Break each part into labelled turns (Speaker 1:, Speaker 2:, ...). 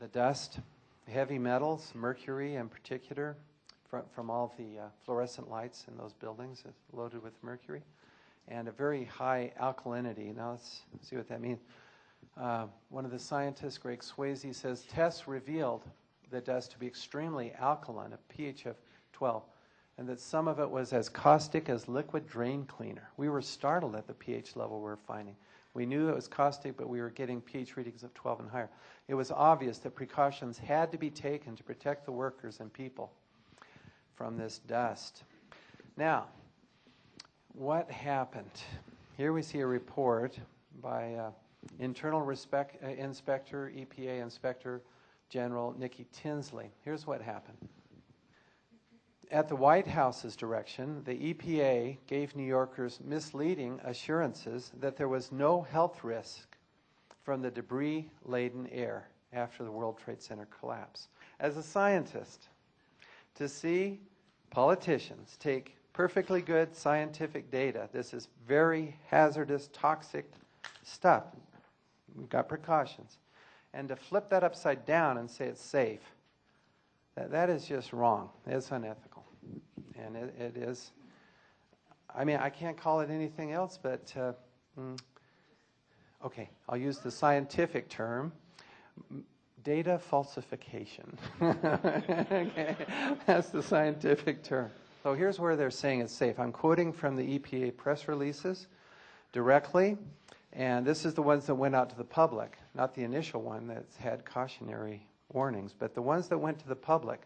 Speaker 1: the dust, heavy metals, mercury in particular, from all the fluorescent lights in those buildings is loaded with mercury, and a very high alkalinity. Now let's see what that means. One of the scientists, Greg Swayze, says tests revealed the dust to be extremely alkaline, a pH of 12, and that some of it was as caustic as liquid drain cleaner. We were startled at the pH level we were finding. We knew it was caustic, but we were getting pH readings of 12 and higher. It was obvious that precautions had to be taken to protect the workers and people from this dust. Now, what happened? Here we see a report by Internal Inspector, EPA Inspector General Nikki Tinsley. Here's what happened. At the White House's direction, the EPA gave New Yorkers misleading assurances that there was no health risk from the debris-laden air after the World Trade Center collapse. As a scientist, to see politicians take perfectly good scientific data, this is very hazardous, toxic stuff, we've got precautions, and to flip that upside down and say it's safe, that is just wrong. It's unethical. And it is, I mean, I can't call it anything else, but, okay, I'll use the scientific term, data falsification. Okay, that's the scientific term. So here's where they're saying it's safe. I'm quoting from the EPA press releases directly, and this is the ones that went out to the public, not the initial one that's had cautionary warnings, but the ones that went to the public.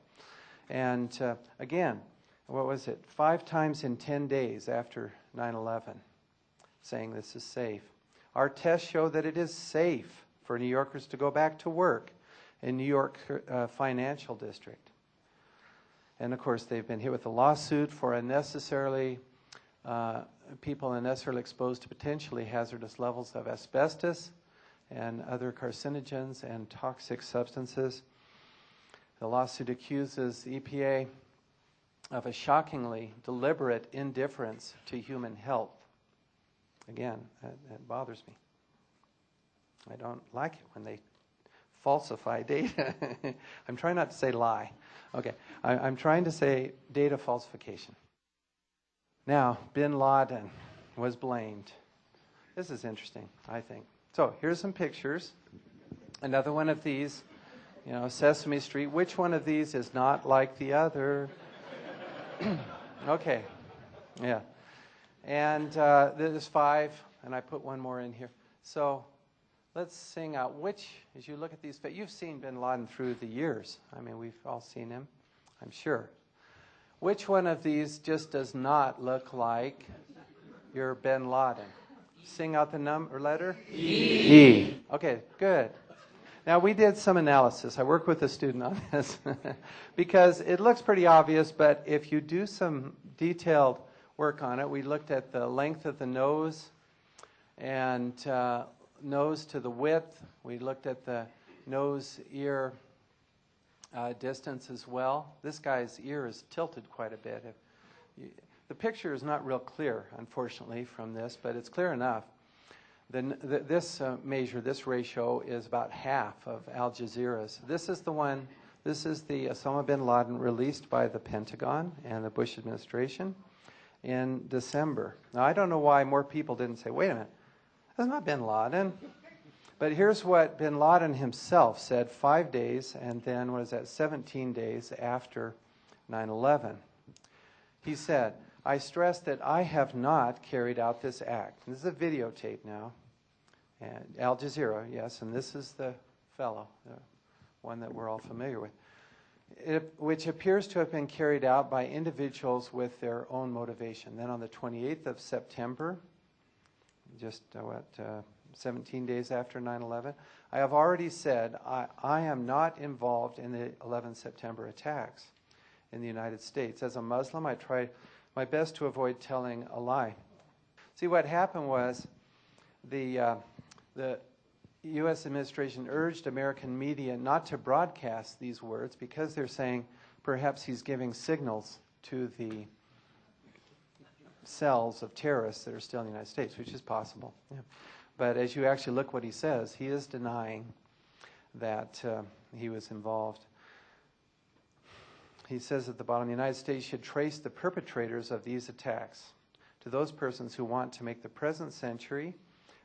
Speaker 1: And again, what was it? 5 times in 10 days after 9/11, saying this is safe. Our tests show that it is safe for New Yorkers to go back to work in New York Financial District. And of course, they've been hit with a lawsuit for unnecessarily, people unnecessarily exposed to potentially hazardous levels of asbestos and other carcinogens and toxic substances. The lawsuit accuses the EPA of a shockingly deliberate indifference to human health. Again, that bothers me. I don't like it when they falsify data. I'm trying not to say lie. Okay, I'm trying to say data falsification. Now, bin Laden was blamed. This is interesting, I think. So here's some pictures. Another one of these, you know, Sesame Street. Which one of these is not like the other? Okay, yeah. And there's 5, and I put one more in here. So let's sing out which, as you look at these, you've seen bin Laden through the years. I mean, we've all seen him, I'm sure. Which one of these just does not look like your bin Laden? Sing out the number, letter? E. Okay, good. Now, we did some analysis. I worked with a student on this because it looks pretty obvious, but if you do some detailed work on it, we looked at the length of the nose and nose to the width. We looked at the nose-ear distance as well. This guy's ear is tilted quite a bit. The picture is not real clear, unfortunately, from this, but it's clear enough. This measure, this ratio, is about half of Al Jazeera's. This is the one, this is the Osama bin Laden released by the Pentagon and the Bush administration in December. Now, I don't know why more people didn't say, wait a minute, that's not bin Laden. But here's what bin Laden himself said 5 days, and then, what is that, 17 days after 9/11. He said, I stress that I have not carried out this act. This is a videotape now. And Al Jazeera, yes, and this is the fellow, the one that we're all familiar with, which appears to have been carried out by individuals with their own motivation. Then on the 28th of September, just 17 days after 9/11, I have already said I am not involved in the 11 September attacks in the United States. As a Muslim, I try my best to avoid telling a lie. See, what happened was the U.S. administration urged American media not to broadcast these words because they're saying perhaps he's giving signals to the cells of terrorists that are still in the United States, which is possible. Yeah. But as you actually look what he says, he is denying that he was involved. He says at the bottom, the United States should trace the perpetrators of these attacks to those persons who want to make the present century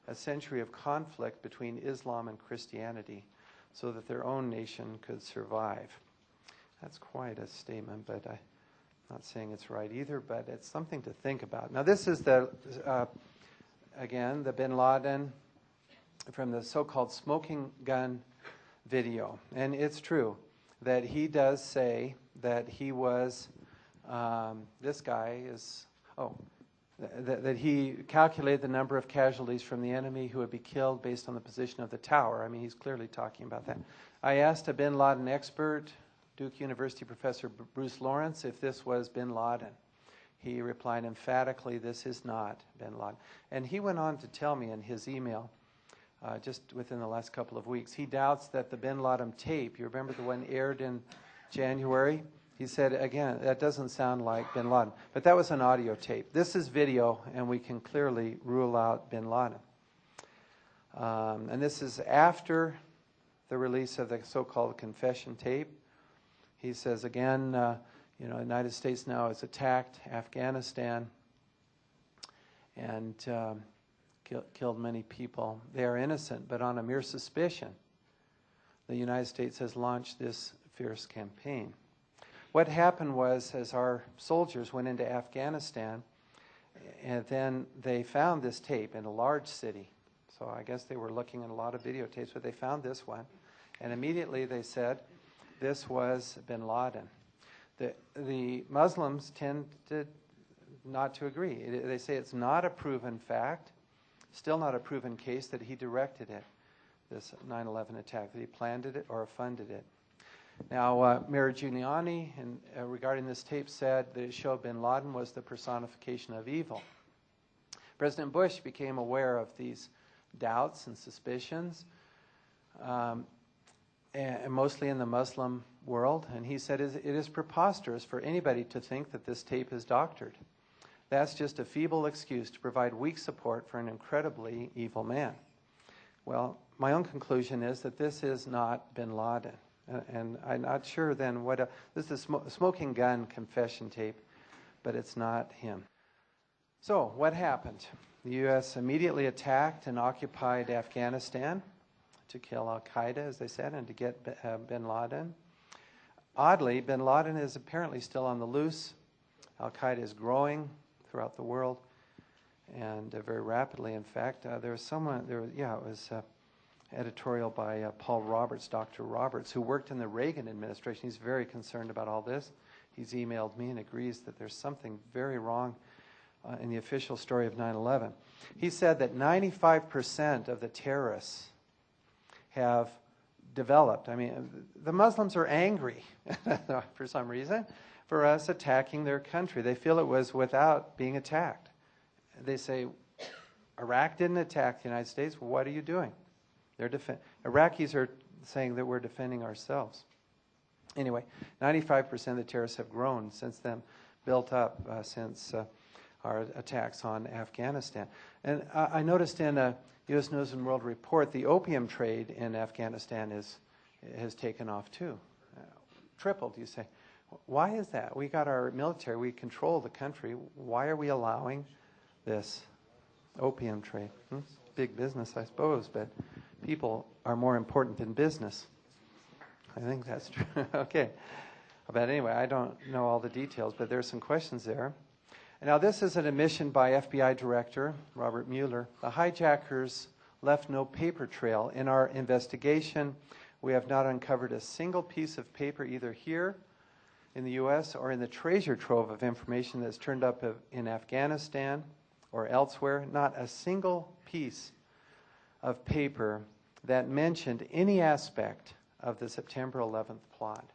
Speaker 1: a century of conflict between Islam and Christianity so that their own nation could survive. That's quite a statement, but I'm not saying it's right either, but it's something to think about. Now, this is again, the bin Laden from the so-called smoking gun video. And it's true that he does say that he was, this guy is, that he calculated the number of casualties from the enemy who would be killed based on the position of the tower. I mean, he's clearly talking about that. I asked a bin Laden expert, Duke University professor Bruce Lawrence, if this was bin Laden. He replied emphatically, this is not bin Laden. And he went on to tell me in his email, just within the last couple of weeks, he doubts that the bin Laden tape, you remember the one aired in January? He said, again, that doesn't sound like bin Laden. But that was an audio tape. This is video, and we can clearly rule out bin Laden. And this is after the release of the so-called confession tape. He says, again, the United States now has attacked Afghanistan and killed many people. They are innocent, but on a mere suspicion, the United States has launched this fierce campaign. What happened was, as our soldiers went into Afghanistan, and then they found this tape in a large city. So I guess they were looking at a lot of videotapes, but they found this one. And immediately they said, this was bin Laden. The Muslims tend not to agree. They say it's not a proven fact, still not a proven case that he directed it, this 9/11 attack, that he planned it or funded it. Now, Mayor Giuliani, regarding this tape, said that it showed bin Laden was the personification of evil. President Bush became aware of these doubts and suspicions, and mostly in the Muslim world, and he said it is preposterous for anybody to think that this tape is doctored. That's just a feeble excuse to provide weak support for an incredibly evil man. Well, my own conclusion is that this is not bin Laden. And I'm not sure then this is a smoking gun confession tape, but it's not him. So what happened? The U.S. immediately attacked and occupied Afghanistan to kill al-Qaeda, as they said, and to get bin Laden. Oddly, bin Laden is apparently still on the loose. Al-Qaeda is growing throughout the world, and very rapidly, in fact. There was someone, it was editorial by Paul Roberts, Dr. Roberts, who worked in the Reagan administration. He's very concerned about all this. He's emailed me and agrees that there's something very wrong in the official story of 9/11. He said that 95% of the terrorists have developed. I mean, the Muslims are angry for some reason for us attacking their country. They feel it was without being attacked. They say, Iraq didn't attack the United States. What are you doing? Iraqis are saying that we're defending ourselves. Anyway, 95% of the terrorists have grown since then, built up since our attacks on Afghanistan. And I noticed in a U.S. News and World Report, the opium trade in Afghanistan has taken off too. Tripled, you say. Why is that? We got our military, we control the country. Why are we allowing this opium trade? Big business, I suppose, but people are more important than business. I think that's true. Okay. But anyway, I don't know all the details, but there's some questions there. Now, this is an admission by FBI Director Robert Mueller. The hijackers left no paper trail. In our investigation, we have not uncovered a single piece of paper either here in the U.S. or in the treasure trove of information that's turned up in Afghanistan or elsewhere. Not a single piece of paper that mentioned any aspect of the September 11th plot.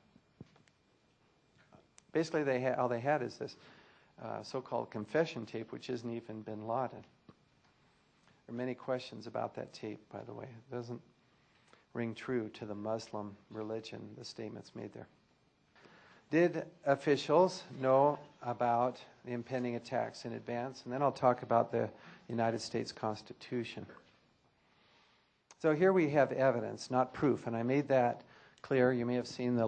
Speaker 1: Basically, all they had is this so-called confession tape, which isn't even bin Laden. There are many questions about that tape, by the way. It doesn't ring true to the Muslim religion, the statements made there. Did officials know about the impending attacks in advance? And then I'll talk about the United States Constitution. So here we have evidence, not proof, and I made that clear. You may have seen the